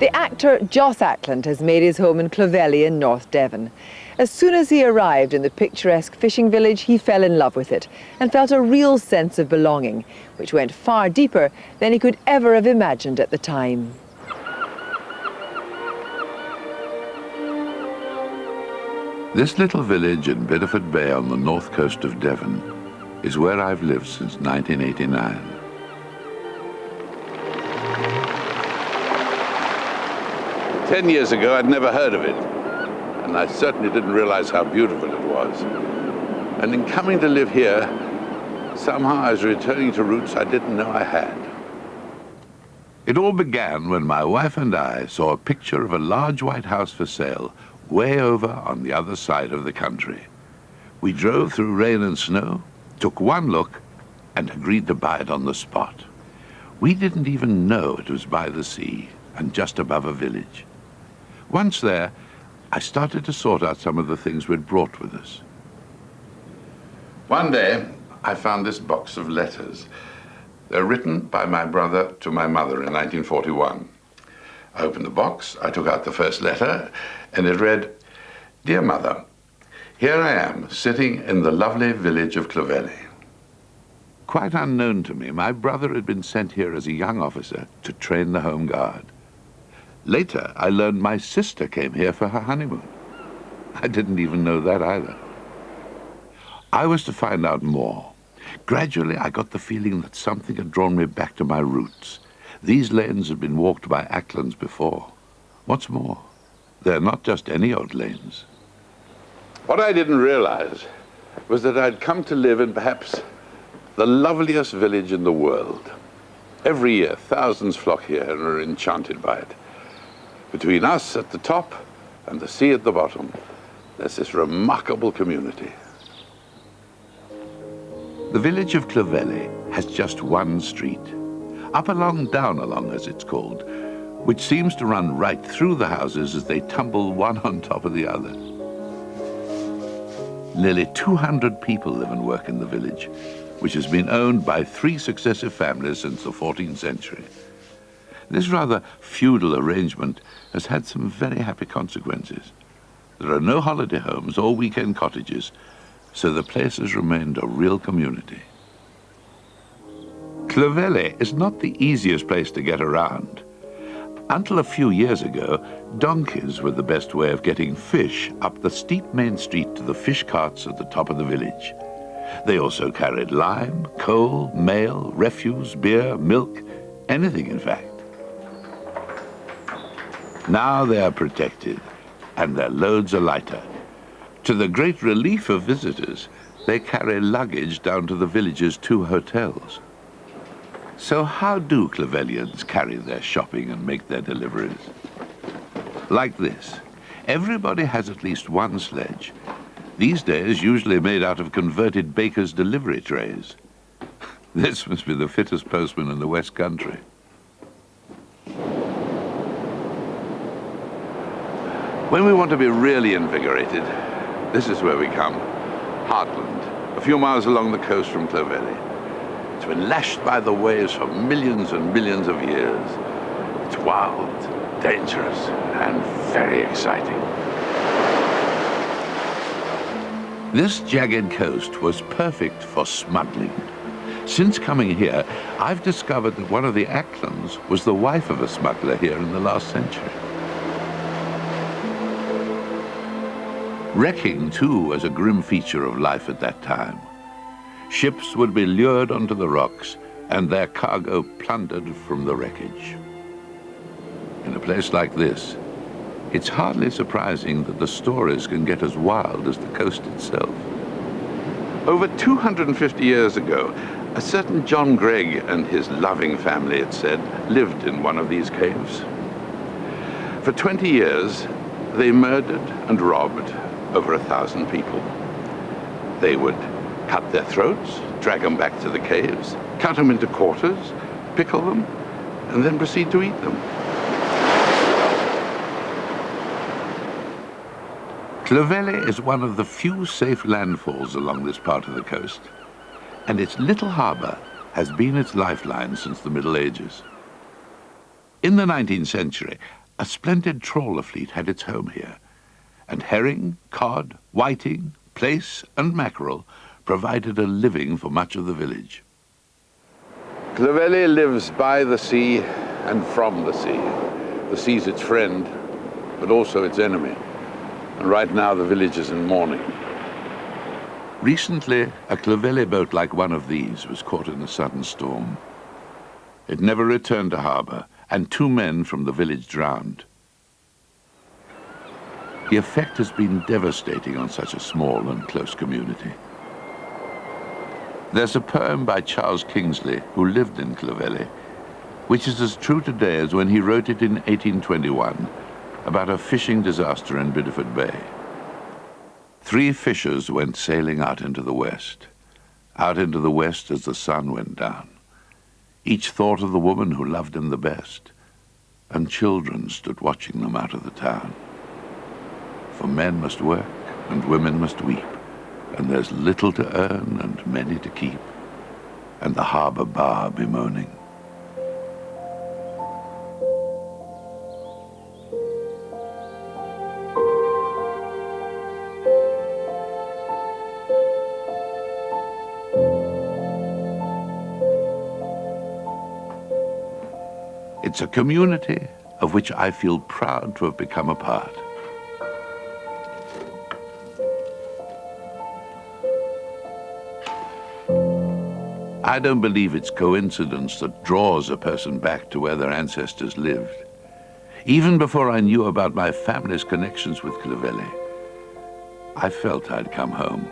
The actor Joss Ackland has made his home in Clovelly in North Devon. As soon as he arrived in the picturesque fishing village, he fell in love with it and felt a real sense of belonging, which went far deeper than he could ever have imagined at the time. This little village in Bideford Bay on the north coast of Devon is where I've lived since 1989. "10 years ago, I'd never heard of it, and I certainly didn't realize how beautiful it was. And in coming to live here, somehow I was returning to roots I didn't know I had. It all began when my wife and I saw a picture of a large white house for sale way over on the other side of the country. We drove through rain and snow, took one look, and agreed to buy it on the spot. We didn't even know it was by the sea and just above a village. Once there, I started to sort out some of the things we'd brought with us. One day, I found this box of letters. They're written by my brother to my mother in 1941. I opened the box, I took out the first letter, and it read, "Dear Mother, here I am, sitting in the lovely village of Clovelly." Quite unknown to me, my brother had been sent here as a young officer to train the Home Guard. Later, I learned my sister came here for her honeymoon. I didn't even know that either. I was to find out more. Gradually, I got the feeling that something had drawn me back to my roots. These lanes had been walked by Acklands before. What's more, they're not just any old lanes. What I didn't realize was that I'd come to live in perhaps the loveliest village in the world. Every year, thousands flock here and are enchanted by it. Between us at the top and the sea at the bottom, there's this remarkable community. The village of Clovelly has just one street, up along, down along as it's called, which seems to run right through the houses as they tumble one on top of the other. Nearly 200 people live and work in the village, which has been owned by 3 successive families since the 14th century. This rather feudal arrangement has had some very happy consequences. There are no holiday homes or weekend cottages, so the place has remained a real community. Clovelly is not the easiest place to get around. Until a few years ago, donkeys were the best way of getting fish up the steep main street to the fish carts at the top of the village. They also carried lime, coal, mail, refuse, beer, milk, anything in fact. Now they are protected, and their loads are lighter. To the great relief of visitors, they carry luggage down to the village's 2 hotels. So how do Clovellians carry their shopping and make their deliveries? Like this. Everybody has at least one sledge. These days usually made out of converted baker's delivery trays. This must be the fittest postman in the West Country. When we want to be really invigorated, this is where we come. Heartland, a few miles along the coast from Clovelly. It's been lashed by the waves for millions and millions of years. It's wild, dangerous, and very exciting. This jagged coast was perfect for smuggling. Since coming here, I've discovered that one of the Acklands was the wife of a smuggler here in the last century. Wrecking, too, was a grim feature of life at that time. Ships would be lured onto the rocks and their cargo plundered from the wreckage. In a place like this, it's hardly surprising that the stories can get as wild as the coast itself. Over 250 years ago, a certain John Gregg and his loving family, it said, lived in one of these caves. For 20 years, they murdered and robbed over 1,000 people. They would cut their throats, drag them back to the caves, cut them into quarters, pickle them, and then proceed to eat them. Clovelly is one of the few safe landfalls along this part of the coast, and its little harbor has been its lifeline since the Middle Ages. In the 19th century, A splendid trawler fleet had its home here, and herring, cod, whiting, plaice and mackerel provided a living for much of the village. Clovelly lives by the sea and from the sea. The sea's its friend, but also its enemy. And right now the village is in mourning. Recently, a Clovelly boat like one of these was caught in a sudden storm. It never returned to harbour, and 2 men from the village drowned. The effect has been devastating on such a small and close community. There's a poem by Charles Kingsley, who lived in Clovelly, which is as true today as when he wrote it in 1821 about a fishing disaster in Bideford Bay. 3 fishers went sailing out into the west as the sun went down. Each thought of the woman who loved him the best, and children stood watching them out of the town. For men must work, and women must weep, and there's little to earn and many to keep, and the harbour bar bemoaning. It's a community of which I feel proud to have become a part. I don't believe it's coincidence that draws a person back to where their ancestors lived. Even before I knew about my family's connections with Clovelly, I felt I'd come home.